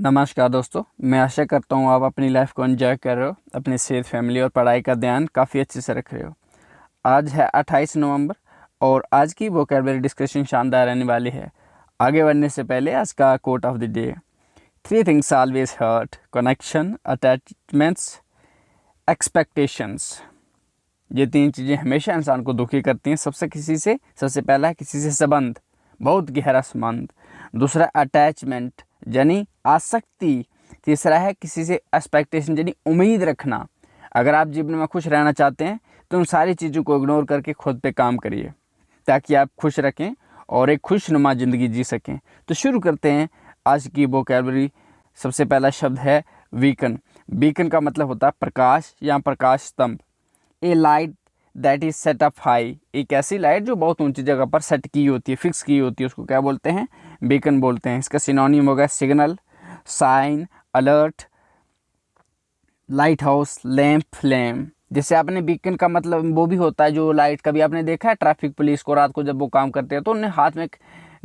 नमस्कार दोस्तों, मैं आशा करता हूँ आप अपनी लाइफ को एंजॉय कर रहे हो, अपनी सेहत, फैमिली और पढ़ाई का ध्यान काफ़ी अच्छे से रख रहे हो। आज है 28 नवंबर और आज की वोकैबुलरी डिस्कशन शानदार रहने वाली है। आगे बढ़ने से पहले आज का quote of the day, 3 things always hurt: connection, attachments, expectations. ये 3 चीज़ें हमेशा इंसान को दुखी करती हैं। सबसे पहला है किसी से संबंध, बहुत गहरा संबंध। दूसरा अटैचमेंट यानी आसक्ति। तीसरा है किसी से एक्सपेक्टेशन यानी उम्मीद रखना। अगर आप जीवन में खुश रहना चाहते हैं तो उन सारी चीज़ों को इग्नोर करके खुद पे काम करिए ताकि आप खुश रखें और एक खुशनुमा ज़िंदगी जी सकें। तो शुरू करते हैं आज की वोकैबुलरी। सबसे पहला शब्द है बीकन। बीकन का मतलब होता है प्रकाश या प्रकाश स्तंभ। A light that is set up high. एक ऐसी लाइट जो बहुत ऊंची जगह पर सेट की होती है, फिक्स की होती है, उसको क्या बोलते हैं? बीकन बोलते हैं। इसका सिनोनिम होगा signal, sign, alert, lighthouse, lamp, flame. जैसे आपने बीकन का मतलब वो भी होता है जो लाइट, कभी आपने देखा है ट्रैफिक पुलिस को रात को जब वो काम करते हैं तो उन्हें हाथ में एक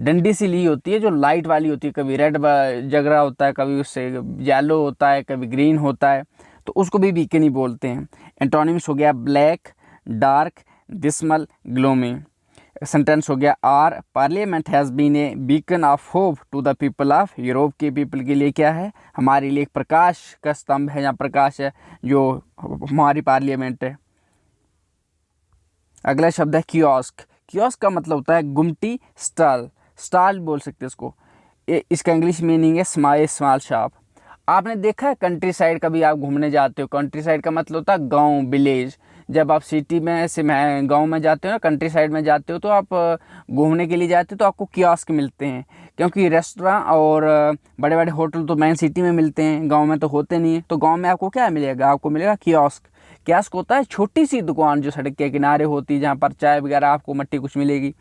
डंडी सी ली होती है जो लाइट वाली होती है। कभी रेड जग रहा होता है, कभी उससे येलो होता है, कभी ग्रीन होता है, तो उसको भी बीकन ही बोलते हैं। एंटोनिम्स हो गया black, dark, dismal, gloomy. Sentence हो गया our parliament has been a beacon of hope to the people of Europe. के पीपल के लिए क्या है? हमारे लिए एक प्रकाश का स्तंभ है या प्रकाश है जो हमारी पार्लियामेंट है। अगला शब्द है कियोस्क। कियोस्क का मतलब होता है गुमटी, स्टॉल। स्टॉल बोल सकते हैं इसको। इसका इंग्लिश मीनिंग है स्मॉल शॉप। आपने देखा है कंट्री साइड, कभी आप घूमने जाते हो, कंट्री साइड का मतलब होता है गांव, विलेज। जब आप सिटी में से गांव में जाते हो ना, कंट्री साइड में जाते हो, तो आप घूमने के लिए जाते हो तो आपको कियोस्क मिलते हैं, क्योंकि रेस्टोरेंट और बड़े बड़े होटल तो मेन सिटी में मिलते हैं, गांव में तो होते नहीं है। तो गांव में आपको क्या मिलेगा? आपको मिलेगा कियोस्क। कियोस्क होता है छोटी सी दुकान जो सड़क के किनारे होती है, जहाँ पर चाय वगैरह आपको मट्टी कुछ मिलेगी,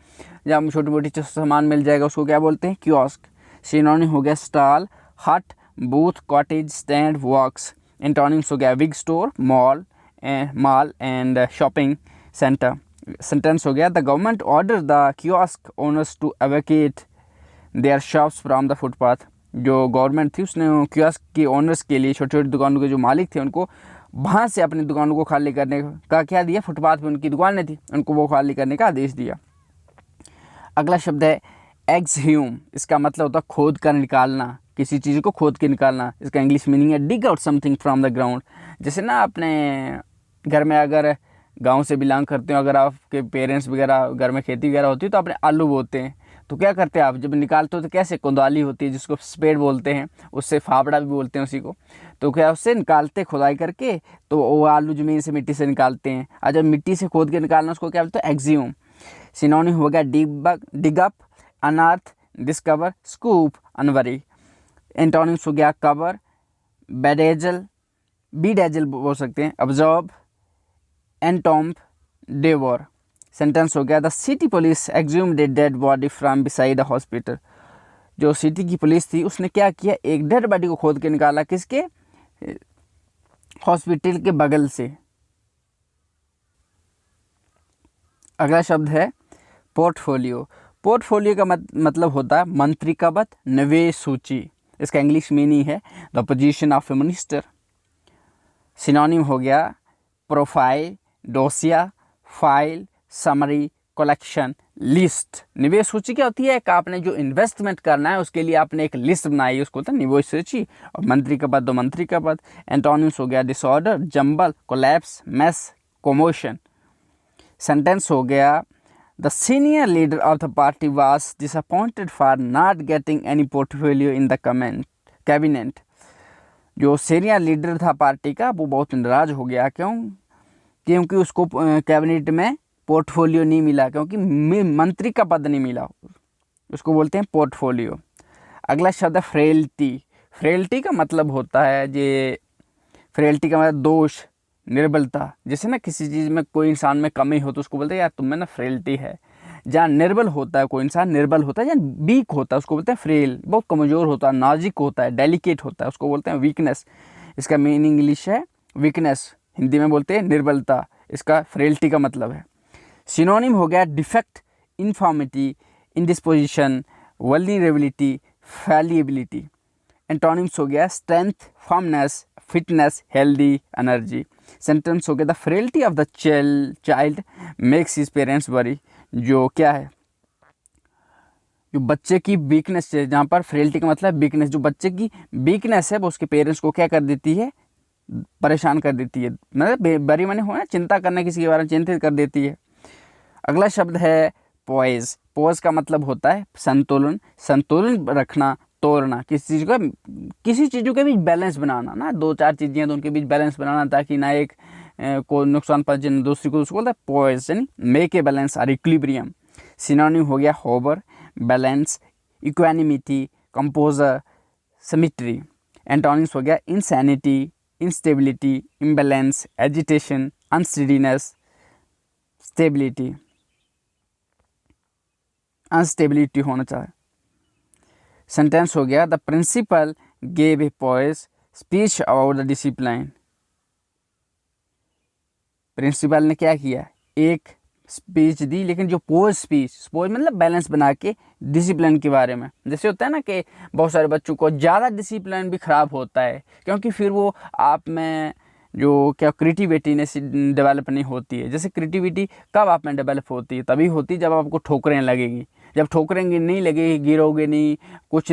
जहाँ छोटी मोटी सामान मिल जाएगा, उसको क्या बोलते हैं? कियोस्क। सिनोनिम हो गया stall, hut, booth, cottage, stand, walks. Antonyms हो गया big store, mall and shopping centre. Sentence हो गया the government order the kiosk owners to evacuate their shops from the footpath. जो गवर्नमेंट थी उसने कियोस्क के ओनर्स के लिए, छोटी छोटी दुकानों के जो मालिक थे, उनको वहाँ से अपनी दुकानों को खाली करने का क्या दिया? फुटपाथ पे उनकी दुकानें थी, उनको वो खाली करने का आदेश दिया। अगला शब्द है एक्सह्यूम। इसका मतलब होता है खोद कर निकालना, किसी चीज़ को खोद के निकालना। इसका इंग्लिश मीनिंग है dig out something from the ground. जैसे ना अपने घर में, अगर गांव से बिलोंग करते हो, अगर आपके पेरेंट्स वगैरह घर में खेती वगैरह होती है तो अपने आलू बोते हैं, तो क्या करते हैं आप? जब निकालते हो तो कैसे? कुंदाली होती है जिसको स्पेड बोलते हैं, उससे फावड़ा भी बोलते हैं उसी को। तो क्या उससे निकालते, खुदाई करके, तो वो आलू ज़मीन से, मिट्टी से निकालते हैं। और जब मिट्टी से खोद के निकालना, उसको क्या बोलते हैं? एक्सह्यूम। सिनोनिम हो गया dig up, unearth, discover, scoop, unbury. Antonyms हो गया कवर, बीडेजल बोल सकते हैं, ऑब्जर्व, एंटोम्ब, डेवर। सेंटेंस हो गया the city police exhumed a dead body from beside the hospital. जो सिटी की पुलिस थी उसने क्या किया? एक डेड बॉडी को खोद के निकाला। किसके? हॉस्पिटल के बगल से। अगला शब्द है पोर्टफोलियो। पोर्टफोलियो का मतलब होता है मंत्री का पद, निवेश सूची। इसका इंग्लिश मीनिंग है the position of a minister. Synonym हो गया profile, dossier, file, summary, collection, list. निवेश सूची क्या होती है? कि आपने जो इन्वेस्टमेंट करना है उसके लिए आपने एक लिस्ट बनाई है, उसको होता है निवेश सूची। और मंत्री का पद तो मंत्री का पद। एंटोनिम्स हो गया disorder, jumble, collapse, mess, commotion. Sentence हो गया the senior leader of the party was disappointed for not getting any portfolio in the cabinet. जो सीनियर लीडर था पार्टी का, वो बहुत नाराज हो गया। क्योंकि उसको कैबिनेट में पोर्टफोलियो नहीं मिला, क्योंकि मंत्री का पद नहीं मिला, उसको बोलते हैं पोर्टफोलियो। अगला शब्द है फ्रेल्टी। फ्रेल्टी का मतलब होता है फ्रेल्टी का मतलब दोष, निर्बलता। जैसे ना किसी चीज़ में कोई इंसान में कमी हो तो उसको बोलते हैं यार तुम में ना फ्रेल्टी है। जहाँ निर्बल होता है कोई इंसान, निर्बल होता है, जहाँ वीक होता है उसको बोलते हैं फ्रेल। बहुत कमज़ोर होता है, नाजुक होता है, डेलिकेट होता है, उसको बोलते हैं वीकनेस। इसका मीनिंग इंग्लिश है वीकनेस, हिंदी में बोलते हैं निर्बलता। इसका फ्रेल्टी का मतलब है। सिनोनिम हो गया डिफेक्ट, इन्फॉर्मिटी, इंडिस्पोजिशन, वल्नरेबिलिटी, फैलिएबिलिटी। एंटोनिम्स हो गया strength, firmness, fitness, healthy, energy. Sentence हो गया the frailty of the child makes his parents worry. जो क्या है, जो बच्चे की वीकनेस है, जहाँ पर फ्रेलिटी का मतलब वीकनेस, जो बच्चे की वीकनेस है वो उसके पेरेंट्स को क्या कर देती है, परेशान कर देती है, मतलब बरी मनी हो ना, चिंता करना, किसी के बारे में चिंतित कर देती है। अगला शब्द है पोइज। पोइज का मतलब होता है संतुलन, संतुलन रखना, तोड़ना, किसी चीज़ों के बीच बैलेंस बनाना ना, दो चार चीज़ें हैं तो उनके बीच बैलेंस बनाना, ताकि ना एक को नुकसान पहुंचे ना दूसरी को, उसको बोलता है पोइज, यानी मेक ए बैलेंस और इक्विलिब्रियम। सिनोनिम हो गया hover, balance, equanimity, composure, symmetry. Antonyms हो गया insanity, instability, imbalance, agitation, unsteadiness, stability, unstability होना चाहिए। सेंटेंस हो गया the principal gave a पोइज speech about the discipline. Principal ने क्या किया, एक स्पीच दी, लेकिन जो स्पीच मतलब बैलेंस बना के डिसिप्लिन के बारे में। जैसे होता है ना कि बहुत सारे बच्चों को ज़्यादा डिसिप्लिन भी ख़राब होता है, क्योंकि फिर वो आप में जो क्या क्रिएटिविटी ने डेवलप नहीं होती है। जैसे क्रिएटिविटी कब आप में डेवलप होती है, तभी होती है जब आपको ठोकरें लगेगी। जब ठोकरेंगे नहीं लगेगी, गिरोगे नहीं, कुछ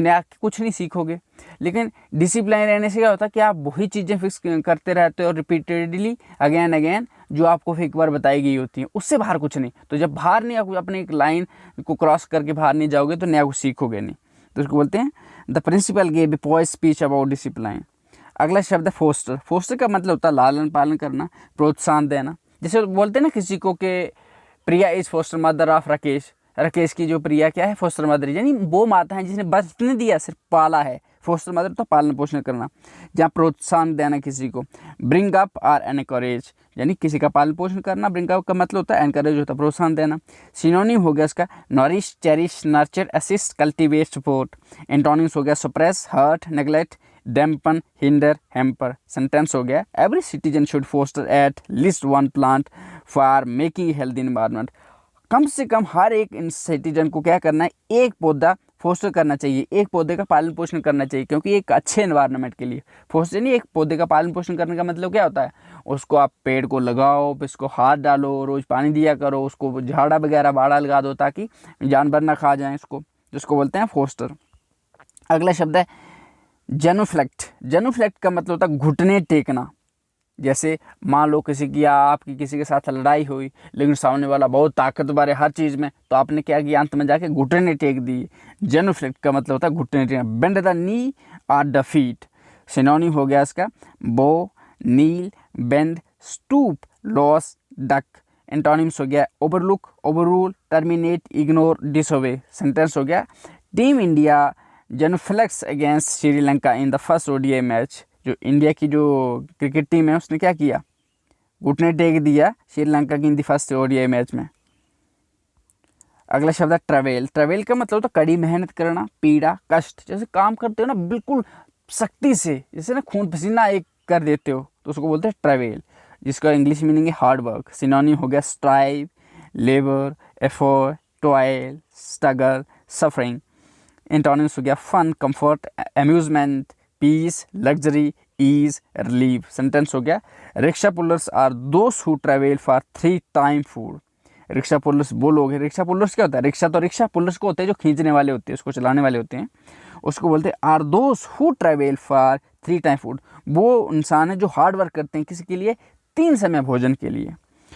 नहीं सीखोगे। लेकिन डिसिप्लिन रहने से क्या होता है कि आप वही चीज़ें फिक्स करते रहते हो रिपीटेडली अगेन अगेन, जो आपको फिर एक बार बताई गई होती है, उससे बाहर कुछ नहीं। तो जब बाहर नहीं, आप अपने एक लाइन को क्रॉस करके बाहर नहीं जाओगे तो नया कुछ सीखोगे नहीं। तो उसको बोलते हैं the principal gave a पोइज speech about discipline. अगला शब्द है फोस्टर। फोस्टर का मतलब होता है लालन पालन करना, प्रोत्साहन देना। जैसे बोलते हैं ना किसी को कि Priya is foster mother of Rakesh, Rakesh की जो प्रिया क्या है, फोस्टर मदर, यानी वो माता है जिसने बस नहीं दिया, सिर्फ पाला है। फोस्टर मदर तो पालन पोषण करना, जहाँ प्रोत्साहन देना किसी को। ब्रिंग अप और एनकरेज, यानी किसी का पालन पोषण करना। ब्रिंग अप का मतलब होता है एनकरेज होता है प्रोत्साहन देना। सिनोनिम हो गया इसका nourish, cherish, nurture, assist, cultivate, support. Antonyms हो गया suppress, hurt, neglect, dampen, hinder, hamper. Sentence हो गया every citizen should foster at least one plant for making healthy environment. कम से कम हर एक सिटीजन को क्या करना है, एक पौधा फोस्टर करना चाहिए, एक पौधे का पालन पोषण करना चाहिए, क्योंकि एक अच्छे एनवायरनमेंट के लिए। फोस्टर नहीं, एक पौधे का पालन पोषण करने का मतलब क्या होता है, उसको आप पेड़ को लगाओ, उसको हाथ डालो, रोज़ पानी दिया करो, उसको झाड़ा वगैरह बाड़ा लगा दो ताकि जानवर ना खा जाएं उसको, जिसको बोलते हैं फोस्टर। अगला शब्द है जेनोफ्लेक्ट। जेनोफ्लेक्ट का मतलब होता है घुटने टेकना। जैसे मान लो आपकी किसी के साथ लड़ाई हुई, लेकिन सामने वाला बहुत ताकतवर है हर चीज़ में, तो आपने क्या किया, अंत में जाके घुटने टेक दिए। जेनोफ्लेक्ट का मतलब होता है घुटने टेकना। बेंड द नी और द फीट। सिनोनिम हो गया इसका bow, kneel, bend, stoop, loss, duck. Antonyms हो गया overlook, overrule, terminate, ignore, disobey. Sentence हो गया team India genuflects against Sri Lanka in the first ODI match. जो इंडिया की जो क्रिकेट टीम है उसने क्या किया, घुटने टेक दिया श्रीलंका की इन द फर्स्ट ओडीआई मैच में। अगला शब्द है ट्रैवल। ट्रैवल का मतलब होता है कड़ी मेहनत करना, पीड़ा, कष्ट। जैसे काम करते हो ना बिल्कुल सख्ती से, जैसे ना खून पसीना एक कर देते हो, तो उसको बोलते हैं ट्रैवल, जिसका इंग्लिश मीनिंग है हार्ड वर्क। सिनोनिम हो गया strive, labour, effort, toil, struggle, suffering. Antonyms हो गया fun, comfort, amusement, peace, luxury, ease, relief. Sentence हो गया rickshaw pullers are those who travail for 3 time food. Rickshaw pullers वो लोग हैं। रिक्शा पुलर्स क्या होता है, रिक्शा तो रिक्शा, पुलर्स को होते हैं जो खींचने वाले होते हैं, उसको चलाने वाले होते हैं, उसको बोलते हैं are those who travail for 3 time food. वो इंसान है जो हार्ड वर्क करते हैं किसी के लिए, 3 समय भोजन के लिए।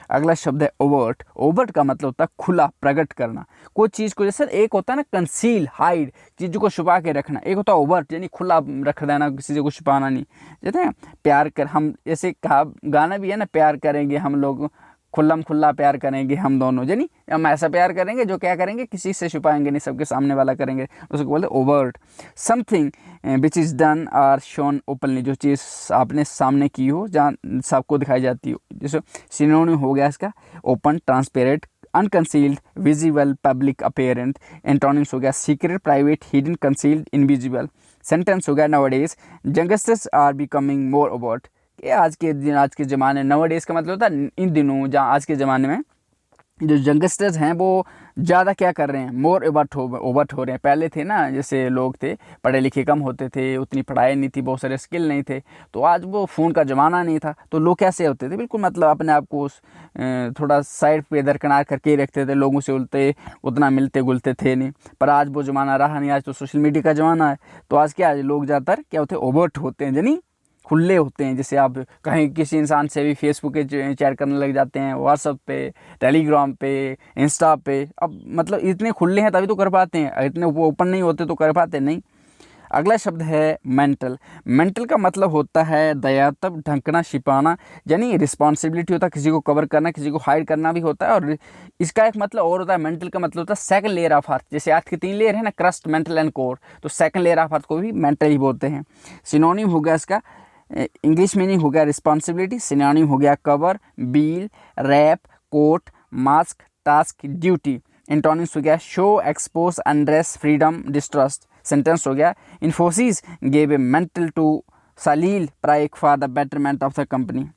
अगला शब्द है ओवर्ट। ओवर्ट का मतलब होता है खुला, प्रकट करना। कोई चीज़ को, जैसे एक होता है ना कंसील, हाइड, चीज़ों को छुपा के रखना, एक होता है ओवर्ट यानी खुला रख देना, किसी को छुपाना नहीं। जैसे हैं प्यार कर, हम जैसे कहा गाना भी है ना, प्यार करेंगे हम लोग खुल्लम खुल्ला, प्यार करेंगे हम दोनों, यानी हम ऐसा प्यार करेंगे जो क्या करेंगे, किसी से छुपाएंगे नहीं, सबके सामने वाला करेंगे, उसको बोलते हैं overt. Something which is done or shown openly, जो चीज़ आपने सामने की हो, जहाँ सबको दिखाई जाती हो। जैसे सिनोनिम हो गया इसका open, transparent, unconcealed, visible, public, apparent. Antonyms हो गया secret, private, hidden, concealed, invisible. Sentence हो गया nowadays youngsters are becoming more overt. कि आज के ज़माने, नाउअडेज का मतलब होता है इन दिनों, जहाँ आज के ज़माने में जो यंगस्टर्स हैं वो ज़्यादा क्या कर रहे हैं, मोर ओवर्ट हो रहे हैं। पहले थे ना, जैसे लोग थे पढ़े लिखे कम होते थे, उतनी पढ़ाई नहीं थी, बहुत सारे स्किल नहीं थे, तो आज वो फ़ोन का ज़माना नहीं था, तो लोग कैसे होते थे, बिल्कुल मतलब अपने आप को थोड़ा साइड पे दरकिनार करके ही रखते थे, लोगों से उलते उतना मिलते जुलते थे नहीं। पर आज वो ज़माना रहा नहीं, आज तो सोशल मीडिया का ज़माना है। तो आज क्या है, लोग ज़्यादातर क्या होते हैं, ओवर्ट होते हैं, यानी खुले होते हैं। जैसे आप कहीं किसी इंसान से भी फेसबुक पे चैट करने लग जाते हैं, व्हाट्सअप पे, टेलीग्राम पे, इंस्टा पे। अब मतलब इतने खुले हैं तभी तो कर पाते हैं, इतने वो ओपन नहीं होते तो कर पाते नहीं। अगला शब्द है मेंटल। मेंटल का मतलब होता है दयातब, ढंकना, छिपाना, यानी रिस्पॉन्सिबिलिटी होता है, किसी को कवर करना, किसी को हाइड करना भी होता है। और इसका एक मतलब और होता है, मेंटल का मतलब होता है सेकंड लेयर ऑफ अर्थ। जैसे अर्थ की 3 लेयर है ना, क्रस्ट, मेंटल एंड कोर, तो सेकंड लेयर ऑफ अर्थ को भी मेंटल ही बोलते हैं। सिनोनिम हो गया इसका, इंग्लिश मीनिंग हो गया रिस्पॉन्सिबिलिटी, सिनोनिम हो गया cover, veil, wrap, coat, mask, task, duty. Antonyms हो गया show, expose, unrest, freedom, distrust. Sentence हो गया Infosys gave a mantle to Salil Parekh for the betterment of the company.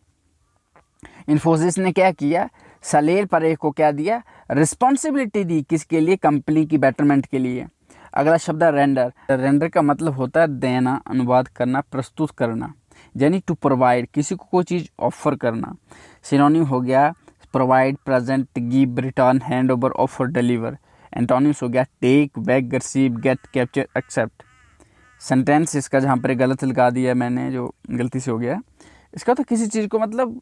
Infosys ने क्या किया, सलील प्राइक को क्या दिया, रिस्पॉन्सिबिलिटी दी, किसके लिए, कंपनी की बेटरमेंट के लिए। अगला शब्द है रेंडर। रेंडर का मतलब होता है देना, अनुवाद करना, प्रस्तुत करना, यानी टू प्रोवाइड, किसी को कोई चीज़ ऑफर करना। सिनोनिम हो गया provide, present, give, return, hand over, offer, deliver. Antonyms हो गया take, back, receive, get, capture, accept. Sentence इसका जहाँ पर गलत लगा दिया मैंने, जो गलती से हो गया, इसका तो किसी चीज़ को मतलब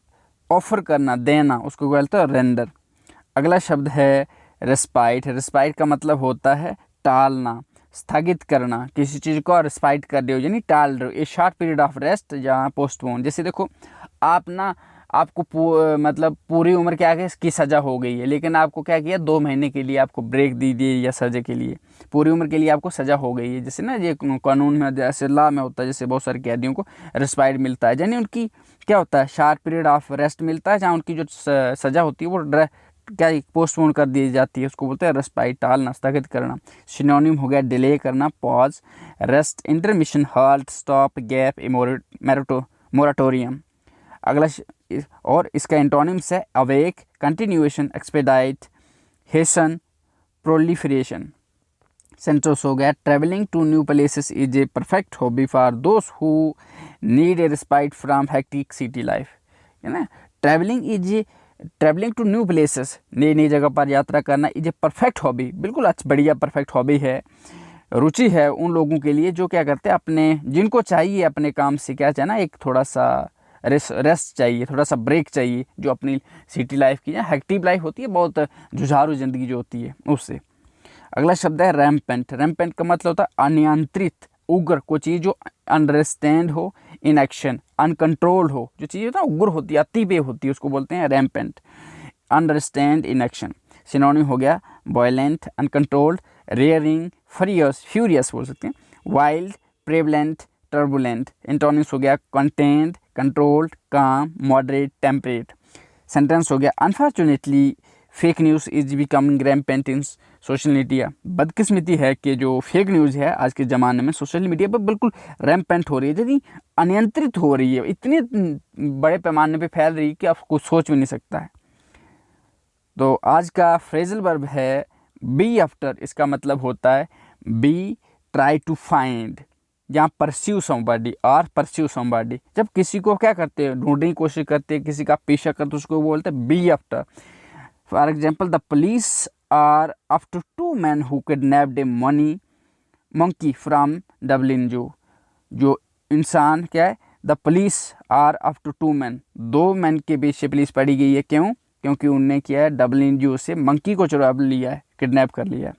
ऑफर करना, देना, उसको बोलते हैं रेंडर। अगला शब्द है रेस्पाइट। रेस्पाइट का मतलब होता है टालना, स्थगित करना, किसी चीज़ को रेस्पाइट कर रहे हो यानी टाल रहे हो। ए शॉर्ट पीरियड ऑफ रेस्ट या पोस्टपोन। जैसे देखो आप ना, आपको मतलब पूरी उम्र क्या है इसकी सज़ा हो गई है, लेकिन आपको क्या किया, 2 महीने के लिए आपको ब्रेक दी दी, या सज़ा के लिए पूरी उम्र के लिए आपको सज़ा हो गई है। जैसे ना ये कानून में, जैसे लॉ में होता है, जैसे बहुत सारे कैदियों को रेस्पाइट मिलता है, यानी उनकी क्या होता है, शॉर्ट पीरियड ऑफ रेस्ट मिलता है, जहाँ उनकी जो सज़ा होती है वो क्या पोस्टपोन कर दी जाती है, उसको बोलते हैं रेस्पाइट, टालना, स्थगित करना। सिनोनिम हो गया डिले करना, pause, rest, intermission, halt, stop, gap, moratorium. अगला और इसका एंटोनिम्स है awake, continuation, expedite, hasten, proliferation. Sentence हो गया travelling to new places is a perfect hobby for those who need a respite from hectic city life. है ना, travelling to new places, नई नई जगह पर यात्रा करना, इज ए परफेक्ट हॉबी, बिल्कुल अच्छा बढ़िया परफेक्ट हॉबी है, रुचि है उन लोगों के लिए जो क्या करते हैं, अपने जिनको चाहिए अपने काम से क्या चाहिए ना, एक थोड़ा सा रेस्ट चाहिए, थोड़ा सा ब्रेक चाहिए, जो अपनी सिटी लाइफ की या हेक्टिव लाइफ होती है, बहुत जुझारू ज़िंदगी जो होती है उससे। अगला शब्द है रैम्पेंट। रैम्पेंट का मतलब होता है अनियंत्रित, उग्र, कोई चीज़ जो अंडरस्टैंड हो, इन एक्शन, अनकंट्रोल्ड हो, जो चीज़ होता है उग्र होती है, अति पे होती है, उसको बोलते हैं rampant, understand, in action. Synonym हो गया वायलेंट, अनकंट्रोल्ड, रेयरिंग, फ्यूरियस बोल सकते हैं, वाइल्ड, प्रेवलेंट, टर्बुलेंट। एंटोनिम्स हो गया कंटेंड, कंट्रोल्ड, काम, मॉडरेट, टेम्परेट। सेंटेंस हो गया unfortunately fake news is becoming rampant in social media. बदकिस्मती है कि जो फेक न्यूज़ है आज के ज़माने में सोशल मीडिया पर बिल्कुल रैम्पेंट हो रही है, यदि अनियंत्रित हो रही है, इतने बड़े पैमाने पे फैल रही है कि आप कुछ सोच भी नहीं सकता है। तो आज का फ्रेजल वर्ब है बी आफ्टर। इसका मतलब होता है बी ट्राई टू फाइंड, जहाँ परस्यू समबडी और परस्यू समबडी, जब किसी को क्या करते हैं, ढूंढने की कोशिश करते हैं, किसी का पीछा करते, उसको बोलते हैं be after. For example the police are after 2 men who kidnapped a monkey from Dublin zoo. जो इंसान क्या है, the police are after 2 men, 2 men के पीछे पुलिस पड़ी गई है, क्यों, क्योंकि उनने किया है डबलिन जू से मंकी को चुरा लिया है, किडनैप कर लिया है।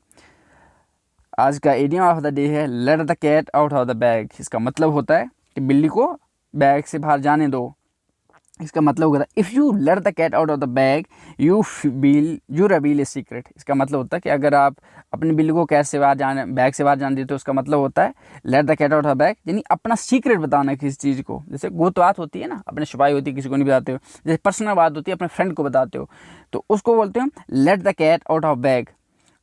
आज का इडियम ऑफ द डे है let the cat out of the bag. इसका मतलब होता है कि बिल्ली को बैग से बाहर जाने दो। इसका मतलब होता है if you let the cat out of the bag you reveal a secret. इसका मतलब होता है कि अगर आप अपनी बिल्ली को कैट से बाहर जाने, बैग से बाहर जाने देते हो, उसका मतलब होता है let the cat out of the bag, यानी अपना सीक्रेट बताना किसी चीज़ को। जैसे गुप्त बात होती है ना, अपने छुपाई होती है, किसी को नहीं बताते हो, जैसे पर्सनल बात होती है, अपने फ्रेंड को बताते हो, तो उसको बोलते हैं let the cat out of bag.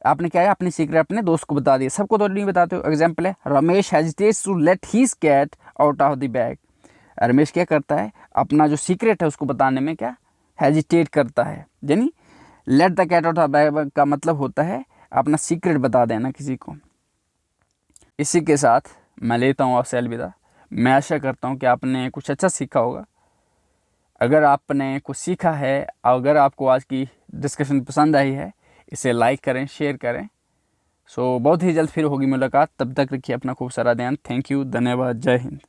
आपने क्या है, अपनी सीक्रेट अपने दोस्त को बता दिया, सबको तो नहीं बताते हो। एग्जाम्पल है Ramesh hesitates to let his cat out of the bag. Ramesh क्या करता है, अपना जो सीक्रेट है उसको बताने में क्या हेजिटेट करता है, यानी let the cat out the bag का मतलब होता है अपना सीक्रेट बता देना किसी को। इसी के साथ मैं लेता हूँ आपसे अलविदा। मैं आशा करता हूँ कि आपने कुछ अच्छा सीखा होगा। अगर आपने कुछ सीखा है, अगर आपको आज की डिस्कशन पसंद आई है, इसे लाइक करें, शेयर करें। सो बहुत ही जल्द फिर होगी मुलाकात। तब तक रखिए अपना खूब सारा ध्यान। थैंक यू, धन्यवाद, जय हिंद।